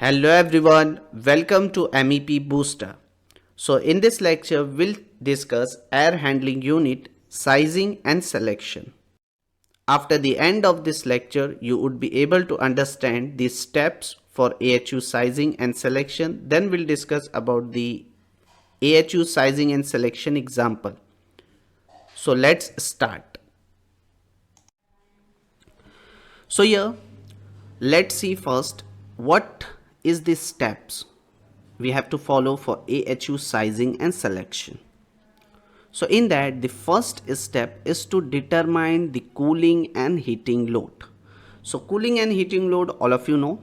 Hello everyone, welcome to MEP Booster. So in this lecture, we'll discuss air handling unit, sizing and selection. After the end of this lecture, you would be able to understand the steps for AHU sizing and selection. Then we'll discuss about the AHU sizing and selection example. So let's start. So here, let's see first what is the steps we have to follow for AHU sizing and selection. So in that, the first step is to determine the cooling and heating load. So cooling and heating load, all of you know.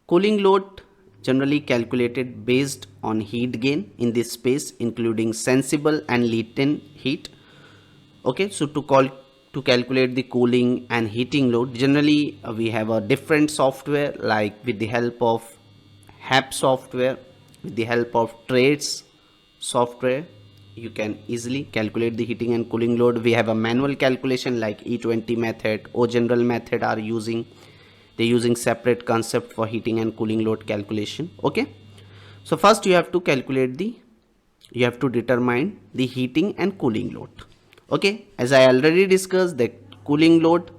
Cooling load generally calculated based on heat gain in this space, including sensible and latent heat. Okay, so to calculate the cooling and heating load, generally we have a different software, like with the help of HAP software, with the help of trades software, you can easily calculate the heating and cooling load. We have a manual calculation like E20 method or general method are using. They're using separate concept for heating and cooling load calculation. Okay, so first you have to determine the heating and cooling load. Okay, as I already discussed, the cooling load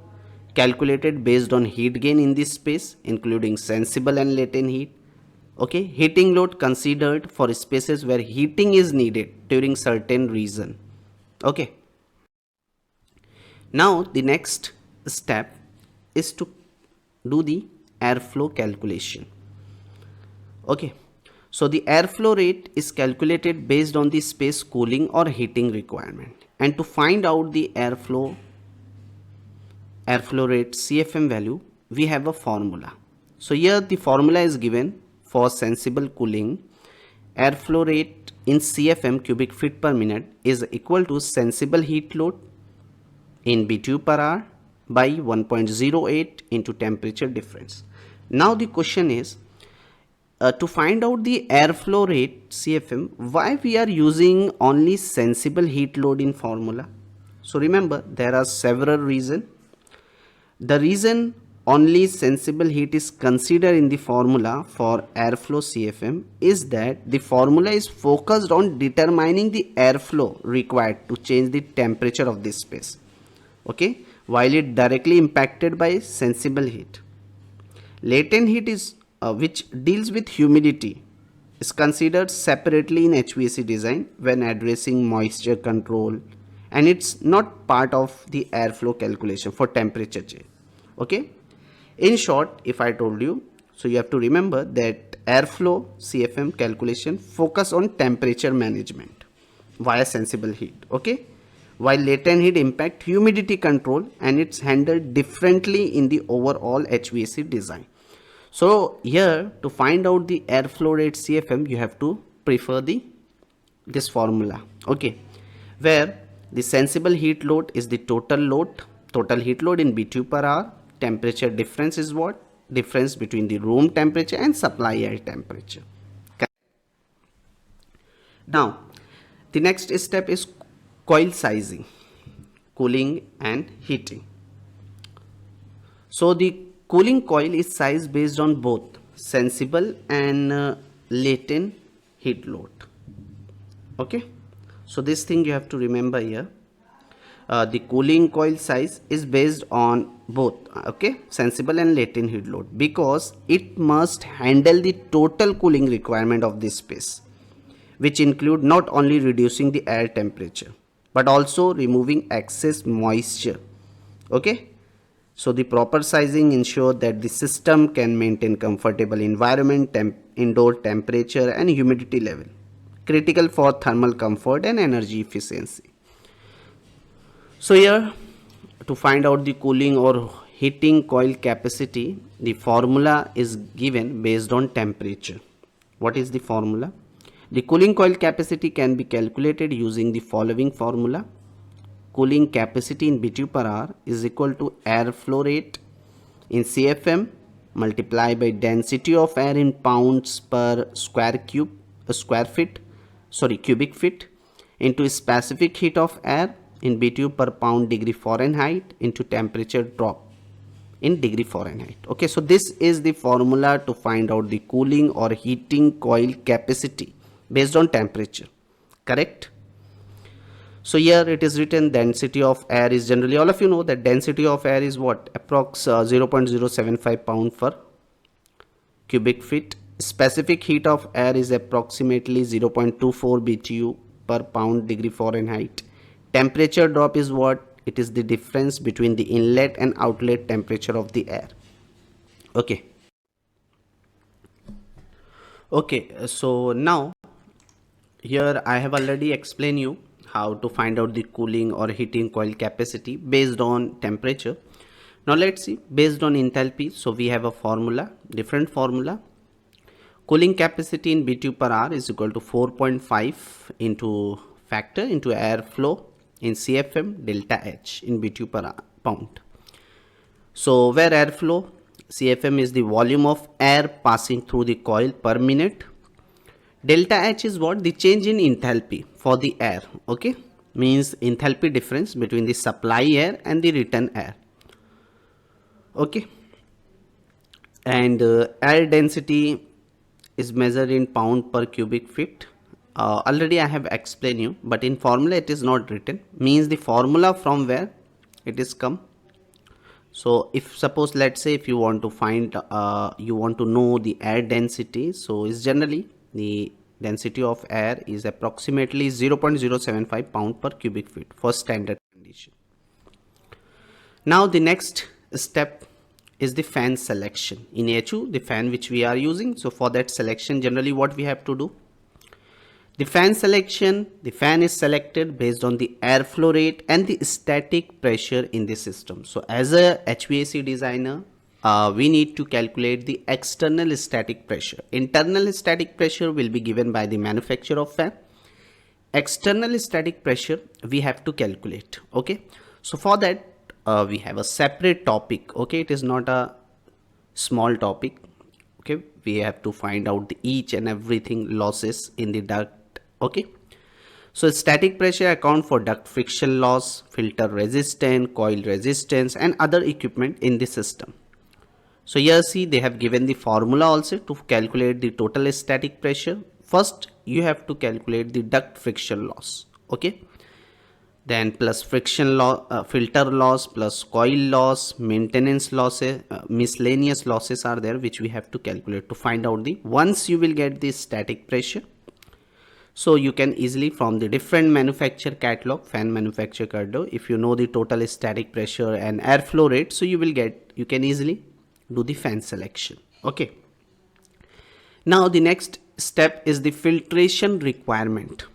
calculated based on heat gain in this space, including sensible and latent heat. Okay, heating load considered for spaces where heating is needed during certain reason. Okay, now the next step is to do the airflow calculation. Okay, so the airflow rate is calculated based on the space cooling or heating requirement. And to find out the airflow rate CFM value, we have a formula. So here the formula is given for sensible cooling. Airflow rate in CFM cubic feet per minute is equal to sensible heat load in BTU per hour by 1.08 into temperature difference. Now the question is, to find out the airflow rate CFM, why we are using only sensible heat load in formula? So remember, there are several reasons. The reason only sensible heat is considered in the formula for airflow CFM is that the formula is focused on determining the airflow required to change the temperature of this space. Okay, while it directly impacted by sensible heat. Latent heat is which deals with humidity is considered separately in HVAC design when addressing moisture control, and it's not part of the airflow calculation for temperature change. Okay, in short, if I told you, so you have to remember that airflow CFM calculation focus on temperature management via sensible heat. Okay, while latent heat impact humidity control, and it's handled differently in the overall HVAC design. So here, to find out the airflow rate CFM, you have to prefer this formula. Okay, where the sensible heat load is the total heat load in BTU per hour. Temperature difference is what? Difference between the room temperature and supply air temperature. Now, the next step is coil sizing, cooling and heating. So the cooling coil is sized based on both sensible and latent heat load. Okay, so this thing you have to remember here. The cooling coil size is based on both, okay, sensible and latent heat load, because it must handle the total cooling requirement of this space, which include not only reducing the air temperature but also removing excess moisture. Okay, so the proper sizing ensure that the system can maintain comfortable environment, indoor temperature and humidity level, critical for thermal comfort and energy efficiency. So here, to find out the cooling or heating coil capacity, the formula is given based on temperature. What is the formula? The cooling coil capacity can be calculated using the following formula. Cooling capacity in BTU per hour is equal to airflow rate in CFM multiplied by density of air in pounds per cubic feet into specific heat of air in BTU per pound degree Fahrenheit into temperature drop in degree Fahrenheit. Okay, so this is the formula to find out the cooling or heating coil capacity based on temperature, correct? So here it is written density of air is generally, all of you know that density of air is what, approx 0.075 pound per cubic feet. Specific heat of air is approximately 0.24 BTU per pound degree Fahrenheit. Temperature drop is what? It is the difference between the inlet and outlet temperature of the air. Okay. Okay, so now here I have already explained you how to find out the cooling or heating coil capacity based on temperature. Now let's see based on enthalpy. So we have a formula, different formula. Cooling capacity in BTU per hour is equal to 4.5 into factor into airflow in CFM delta H in BTU per pound. So where airflow, CFM is the volume of air passing through the coil per minute. Delta H is what? The change in enthalpy for the air. Okay, means enthalpy difference between the supply air and the return air. Okay, and air density is measured in pound per cubic feet. Already I have explained you, but in formula it is not written, means the formula from where it is come. So if suppose, let's say if you want to find you want to know the air density, so is generally the density of air is approximately 0.075 pound per cubic feet for standard condition. Now the next step is the fan selection in AHU, the fan which we are using. So for that selection, generally what we have to do, the fan selection, the fan is selected based on the airflow rate and the static pressure in the system. So as a HVAC designer, we need to calculate the external static pressure. Internal static pressure will be given by the manufacturer of fan. External static pressure we have to calculate. Okay, so for that we have a separate topic. Okay, it is not a small topic. Okay, we have to find out the each and everything losses in the duct. Okay, so static pressure account for duct friction loss, filter resistance, coil resistance and other equipment in the system. So here see they have given the formula also to calculate the total static pressure. First you have to calculate the duct friction loss. Okay, then plus friction loss, filter loss, plus coil loss, maintenance losses, miscellaneous losses are there which we have to calculate to find out the, once you will get the static pressure. So you can easily from the different manufacturer catalog, fan manufacturer catalog, if you know the total static pressure and airflow rate, so you can easily do the fan selection. Okay, now the next step is the filtration requirement.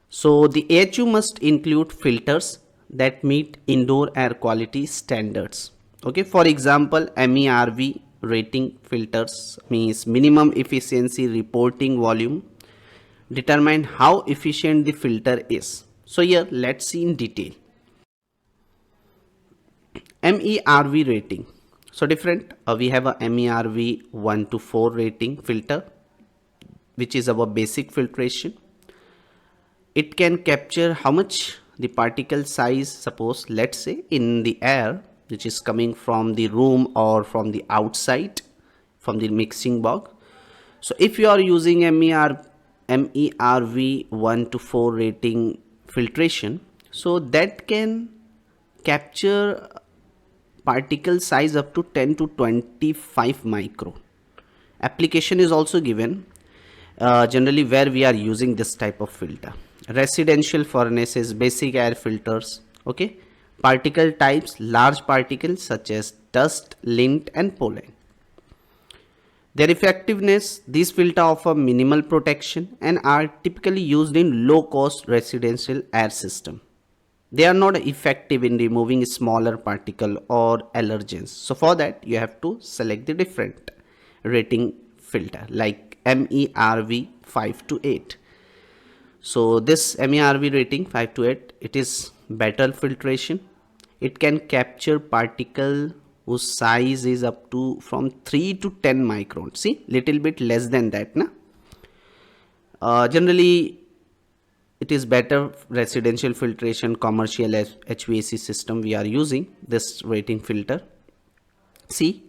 So the AHU must include filters that meet indoor air quality standards. Okay, for example, MERV rating filters means minimum efficiency reporting volume, determine how efficient the filter is. So here let's see in detail. MERV rating. So different, we have a MERV 1 to 4 rating filter, which is our basic filtration. It can capture how much the particle size, suppose let's say in the air which is coming from the room or from the outside from the mixing box. So if you are using MERV 1 to 4 rating filtration, so that can capture particle size up to 10 to 25 micro. Application is also given generally where we are using this type of filter. Residential furnaces, basic air filters. Okay, particle types, large particles such as dust, lint and pollen. Their effectiveness, these filters offer minimal protection and are typically used in low-cost residential air system. They are not effective in removing smaller particle or allergens. So for that you have to select the different rating filter like MERV 5 to 8. So this MERV rating 5 to 8, it is better filtration. It can capture particle whose size is up to from 3 to 10 microns. See, little bit less than that, na? Generally it is better residential filtration, commercial HVAC system we are using this rating filter. See,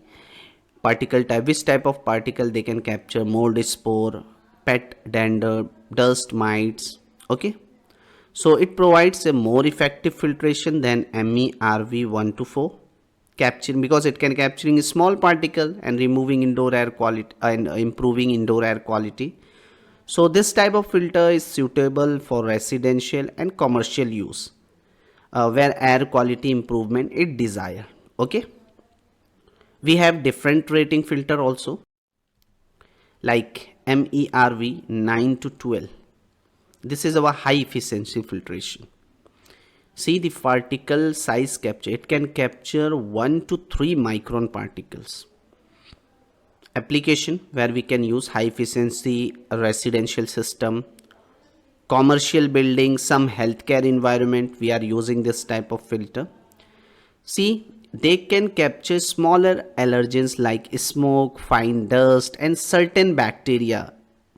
particle type, which type of particle they can capture: mold, spore, pet dander, dust mites. Okay, so it provides a more effective filtration than MERV 1 to 4 capturing, because it can capturing a small particle and removing indoor air quality and improving indoor air quality. So this type of filter is suitable for residential and commercial use, where air quality improvement is desired. Okay, we have different rating filter also, like MERV 9 to 12. This is our high efficiency filtration. See the particle size capture, it can capture 1 to 3 micron particles. Application where we can use high efficiency residential system, commercial building, some healthcare environment, we are using this type of filter. See, they can capture smaller allergens like smoke, fine dust and certain bacteria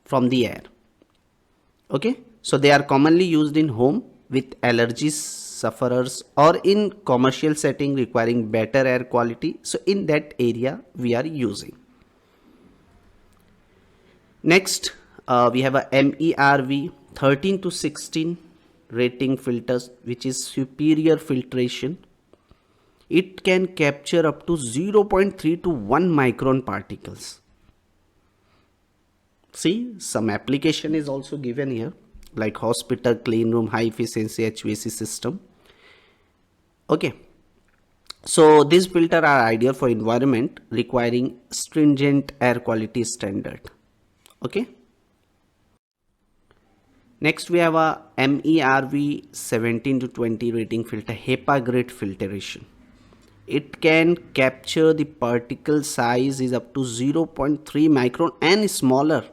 from the air. Okay, so they are commonly used in home with allergies sufferers or in commercial setting requiring better air quality. So in that area we are using. Next, we have a MERV 13 to 16 rating filters, which is superior filtration. It can capture up to 0.3 to 1 micron particles. See, some application is also given here, like hospital, clean room, high efficiency HVAC system. Okay, so these filters are ideal for environment requiring stringent air quality standard. Okay, next we have a MERV 17 to 20 rating filter, HEPA grade filtration. It can capture the particle size is up to 0.3 micron and smaller.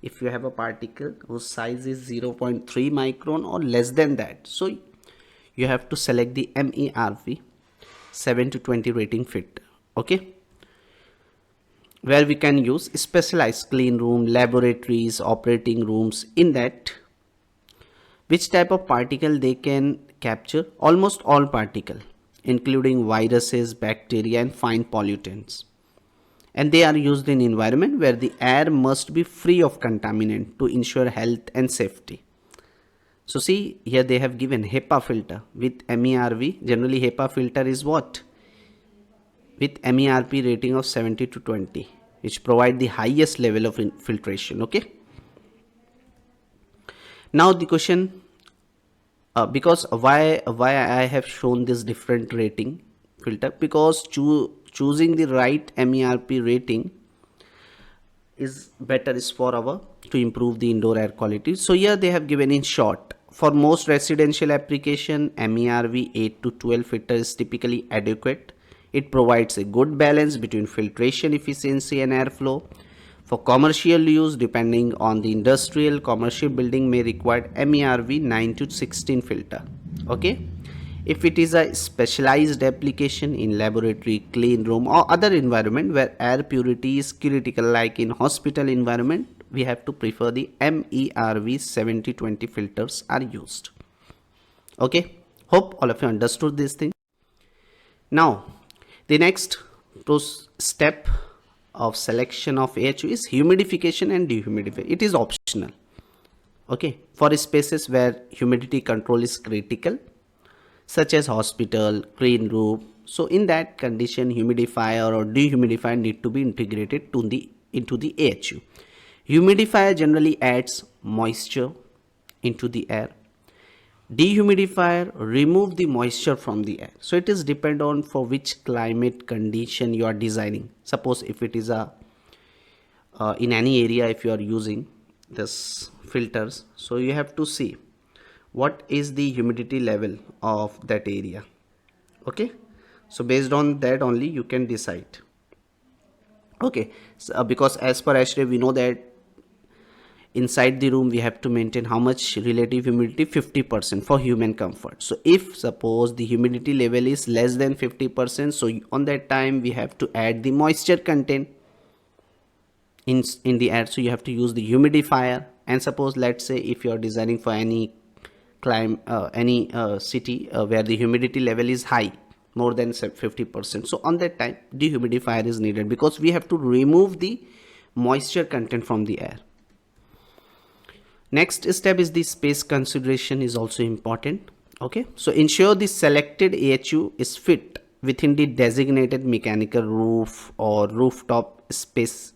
If you have a particle whose size is 0.3 micron or less than that, so you have to select the MERV 7 to 20 rating filter. Okay, where we can use specialized clean room, laboratories, operating rooms. In that, which type of particle they can capture? Almost all particle, including viruses, bacteria and fine pollutants. And they are used in environment where the air must be free of contaminant to ensure health and safety. So see, here they have given HEPA filter with MERV. Generally HEPA filter is what? With MERP rating of 70 to 20, which provide the highest level of filtration. Okay, now the question, because why I have shown this different rating filter, because choosing the right MERP rating is better is for our to improve the indoor air quality. So here they have given in short, for most residential application MERV 8 to 12 filter is typically adequate. It provides a good balance between filtration efficiency and airflow. For commercial use, depending on the industrial, commercial building may require MERV 9 to 16 filter. Okay, if it is a specialized application in laboratory, clean room or other environment where air purity is critical, like in hospital environment, we have to prefer the MERV 70-20 filters are used. Okay, hope all of you understood this thing. Now the next step of selection of AHU is humidification and dehumidification. It is optional. Okay, for spaces where humidity control is critical, such as hospital, clean room. So in that condition, humidifier or dehumidifier need to be integrated into the AHU. Humidifier generally adds moisture into the air. Dehumidifier remove the moisture from the air. So it is depend on for which climate condition you are designing. Suppose if it is a in any area, if you are using this filters, so you have to see what is the humidity level of that area. Okay, so based on that only you can decide. Okay, so, because as per ASHRAE we know that inside the room we have to maintain how much relative humidity? 50% for human comfort. So if suppose the humidity level is less than 50%, so on that time we have to add the moisture content in the air, so you have to use the humidifier. And suppose let's say if you are designing for any city where the humidity level is high, more than 50%. So on that time, dehumidifier is needed because we have to remove the moisture content from the air. Next step is the space consideration is also important. Okay, so ensure the selected AHU is fit within the designated mechanical roof or rooftop space,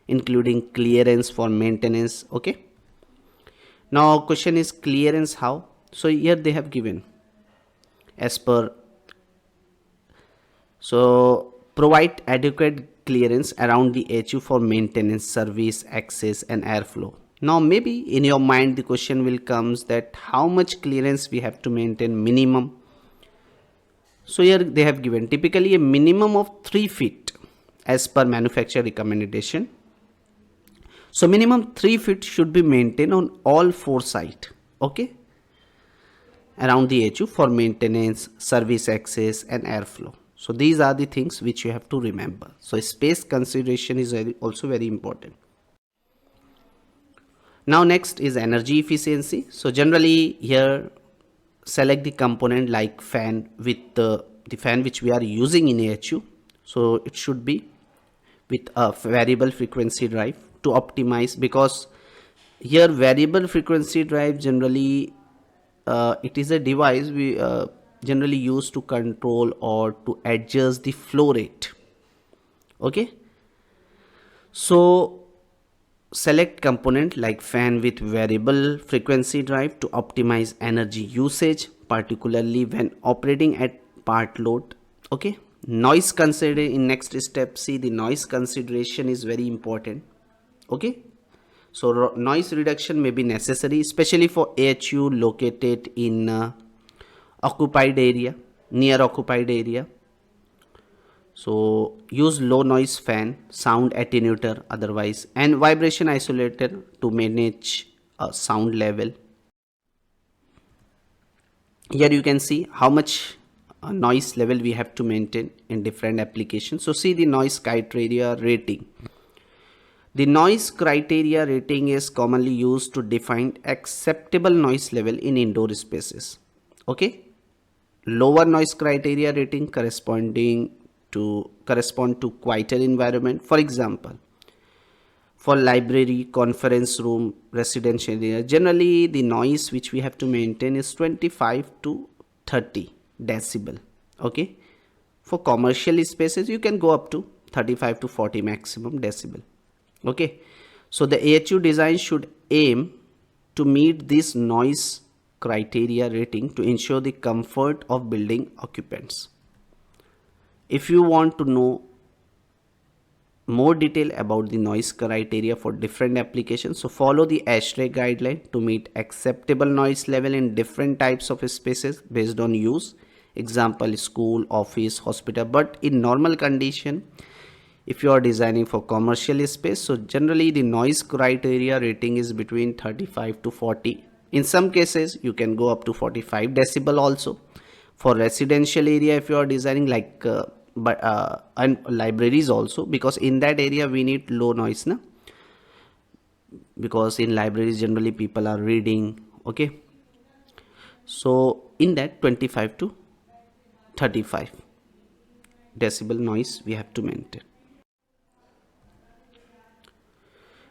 including clearance for maintenance. Okay, now question is clearance how? So here they have given as per, so provide adequate clearance around the AHU for maintenance, service, access and airflow. Now maybe in your mind the question will comes that how much clearance we have to maintain minimum. So here they have given typically a minimum of 3 feet as per manufacturer recommendation. So minimum 3 feet should be maintained on all 4 sides, okay, around the AHU for maintenance, service access and airflow. So these are the things which you have to remember. So space consideration is also very important. Now next is energy efficiency. So generally here select the component like fan with the fan which we are using in AHU. So it should be with a variable frequency drive to optimize, because here variable frequency drive generally it is a device we generally use to control or to adjust the flow rate. Okay, so select component like fan with variable frequency drive to optimize energy usage, particularly when operating at part load. Okay, noise consider in next step. See, the noise consideration is very important. Okay, so noise reduction may be necessary, especially for AHU located in occupied area, near occupied area. So use low noise fan, sound attenuator otherwise, and vibration isolator to manage sound level. Here you can see how much noise level we have to maintain in different applications. So see the noise criteria rating. The noise criteria rating is commonly used to define acceptable noise level in indoor spaces. Okay, lower noise criteria rating correspond to quieter environment. For example, for library, conference room, residential area, generally the noise which we have to maintain is 25 to 30 decibel. Okay, for commercial spaces you can go up to 35 to 40 maximum decibel. Okay, so the AHU design should aim to meet this noise criteria rating to ensure the comfort of building occupants. If you want to know more detail about the noise criteria for different applications, so follow the ASHRAE guideline to meet acceptable noise level in different types of spaces based on use. Example, school, office, hospital. But in normal condition, if you are designing for commercial space, so generally the noise criteria rating is between 35 to 40. In some cases you can go up to 45 decibel also. For residential area, if you are designing like and libraries also, because in that area we need low noise na, because in libraries generally people are reading. Okay, so in that 25 to 35 decibel noise we have to maintain.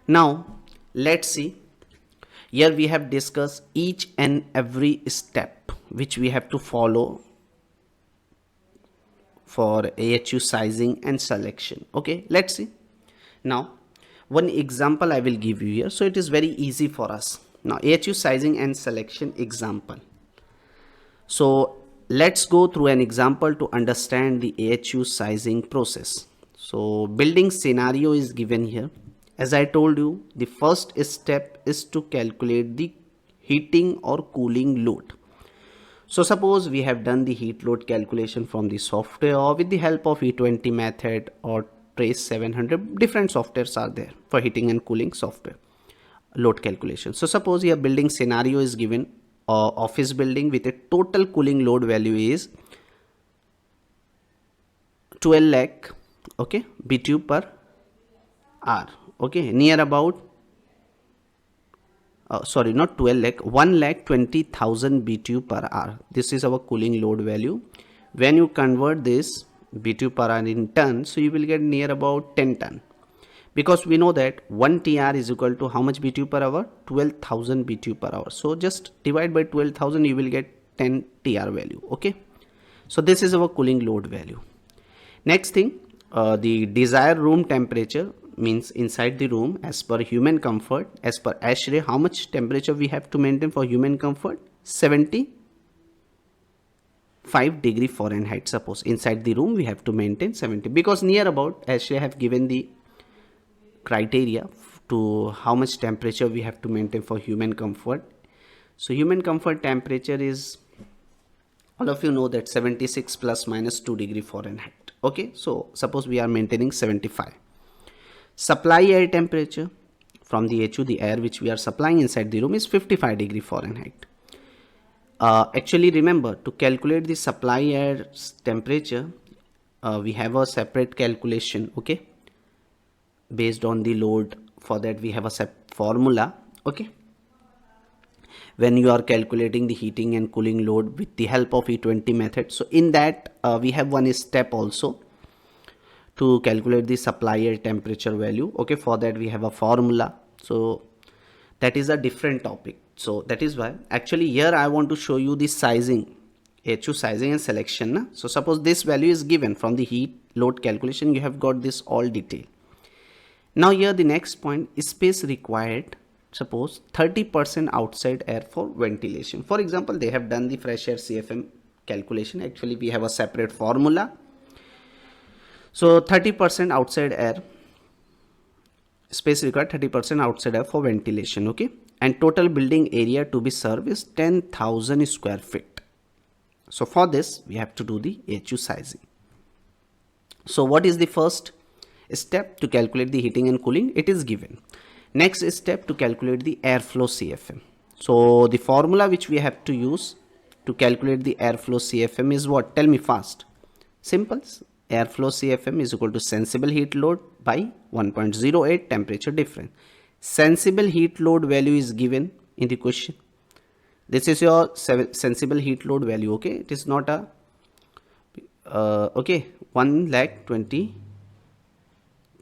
Now let's see, here we have discussed each and every step which we have to follow for AHU sizing and selection. Okay, let's see. Now one example I will give you here, so it is very easy for us. Now AHU sizing and selection example. So let's go through an example to understand the AHU sizing process. So building scenario is given here. As I told you, the first step is to calculate the heating or cooling load. So suppose we have done the heat load calculation from the software or with the help of E20 method or Trace 700, different softwares are there for heating and cooling software load calculation. So suppose your building scenario is given, office building with a total cooling load value is 12 lakh, okay, BTU per hour. Okay, near about sorry, not 12 lakh, 1,20,000 BTU per hour. This is our cooling load value When you convert this BTU per hour in ton, so you will get near about 10 ton, because we know that 1 TR is equal to how much BTU per hour? 12,000 BTU per hour. So just divide by 12,000, you will get 10 TR value. Okay, so this is our cooling load value. Next thing, the desired room temperature, means inside the room as per human comfort, as per ASHRAE, how much temperature we have to maintain for human comfort? 75 degree Fahrenheit. Suppose inside the room we have to maintain 70, because near about ASHRAE have given the criteria to how much temperature we have to maintain for human comfort. So human comfort temperature is, all of you know that 76 plus minus 2 degree Fahrenheit. Okay, so suppose we are maintaining 75. Supply air temperature from the HU, the air which we are supplying inside the room, is 55 degree Fahrenheit. Actually remember, to calculate the supply air temperature, we have a separate calculation, okay, based on the load. For that we have a formula, okay, when you are calculating the heating and cooling load with the help of E20 method. So in that we have one step also to calculate the supply air temperature value. Okay, for that we have a formula, so that is a different topic. So that is why actually here I want to show you the sizing, AHU sizing and selection na? So suppose this value is given from the heat load calculation, you have got this all detail. Now here the next point is space required. Suppose 30% outside air for ventilation. For example, they have done the fresh air CFM calculation. Actually we have a separate formula. So 30% outside air, space required 30% outside air for ventilation, okay, and total building area to be served is 10,000 square feet. So for this we have to do the AHU sizing. So what is the first step to calculate the heating and cooling? It is given. Next step to calculate the airflow CFM. So the formula which we have to use to calculate the airflow CFM is what? Tell me fast. Simple. Airflow CFM is equal to sensible heat load by 1.08 temperature difference. Sensible heat load value is given in the question. This is your sensible heat load value, okay. It is not a okay, 1,20,000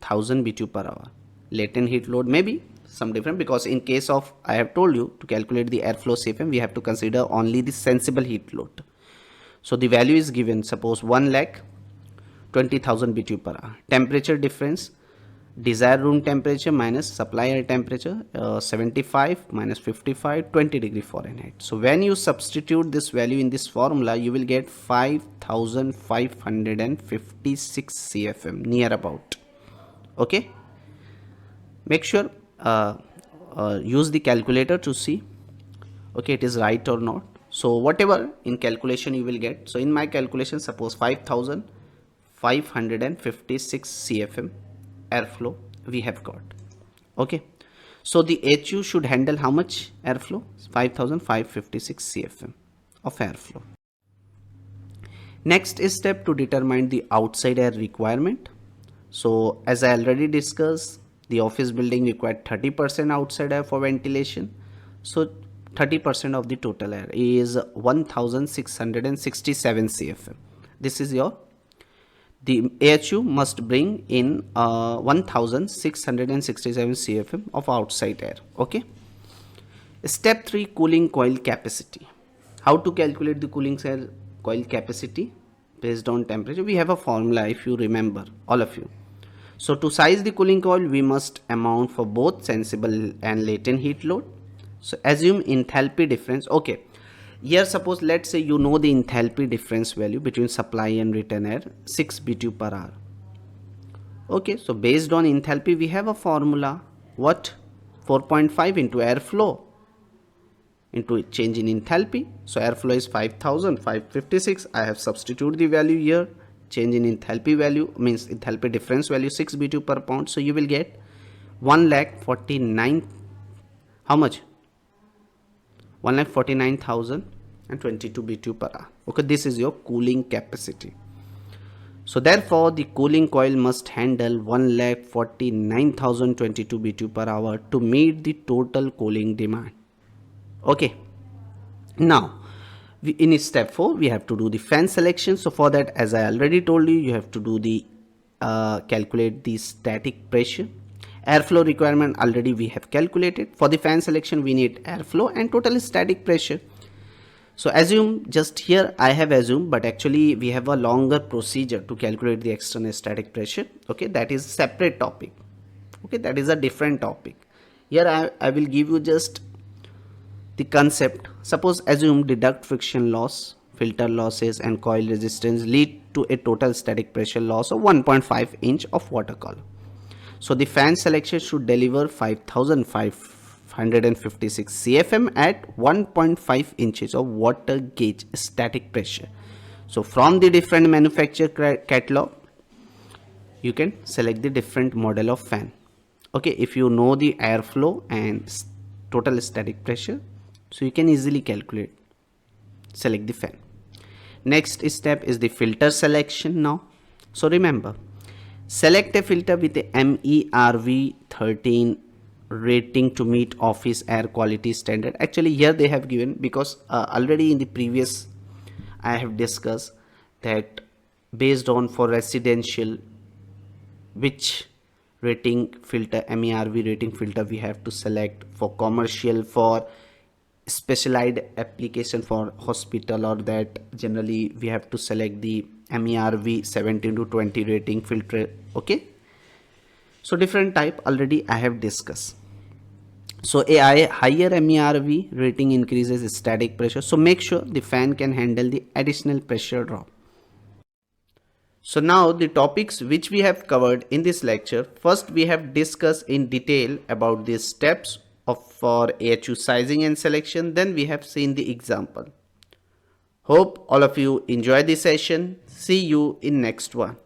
BTU per hour. Latent heat load may be some different, because in case of, I have told you, to calculate the airflow CFM we have to consider only the sensible heat load. So the value is given, suppose 1,20,000 BTU per hour. Temperature difference, desired room temperature minus supply air temperature, 75 minus 55, 20 degree Fahrenheit. So when you substitute this value in this formula, you will get 5,556 CFM near about. Okay, make sure use the calculator to see, okay, it is right or not. So whatever in calculation you will get. So in my calculation, suppose 5,556 CFM airflow we have got. Okay, so the HU should handle how much airflow? 5,556 CFM of airflow. Next step to determine the outside air requirement. So as I already discussed, the office building required 30% outside air for ventilation. So 30% of the total air is 1,667 CFM. This is your, the AHU must bring in 1,667 CFM of outside air. Okay. Step 3, cooling coil capacity. How to calculate the cooling coil capacity based on temperature? We have a formula, if you remember, all of you. So to size the cooling coil, we must amount for both sensible and latent heat load. So assume enthalpy difference. Okay, here suppose, let's say you know the enthalpy difference value between supply and return air, 6 BTU per hour. Okay, so based on enthalpy we have a formula, what? 4.5 into airflow into change in enthalpy. So airflow is 5,556. I have substituted the value here. Change in enthalpy value means enthalpy difference value 6 BTU per pound. So you will get 1,49,000. How much? 1,49,022 BTU per hour. Okay, this is your cooling capacity. So therefore the cooling coil must handle 1,49,022 BTU per hour to meet the total cooling demand. Okay, now In step 4 we have to do the fan selection. So for that, as I already told you, you have to do the calculate the static pressure. Airflow requirement already we have calculated. For the fan selection we need airflow and total static pressure. So assume, just here I have assumed, but actually we have a longer procedure to calculate the external static pressure. Okay, that is separate topic. Okay, that is a different topic. Here I will give you just the concept. Suppose assume deduct friction loss, filter losses and coil resistance lead to a total static pressure loss of 1.5 inch of water column. So the fan selection should deliver 5556 CFM at 1.5 inches of water gauge static pressure. So from the different manufacturer catalog, you can select the different model of fan. Okay, if you know the airflow and total static pressure, so you can easily calculate, select the fan. Next step is the filter selection now. So remember, select a filter with a MERV 13 rating to meet office air quality standard. Actually here they have given, because already in the previous I have discussed that based on for residential which rating filter, MERV rating filter we have to select, for commercial, for specialized application for hospital, or that generally we have to select the MERV 17 to 20 rating filter. Okay, so different type already I have discussed. So a higher MERV rating increases static pressure, so make sure the fan can handle the additional pressure drop. So now the topics which we have covered in this lecture. First we have discussed in detail about the steps for AHU sizing and selection. Then we have seen the example. Hope all of you enjoy this session. See you in next one.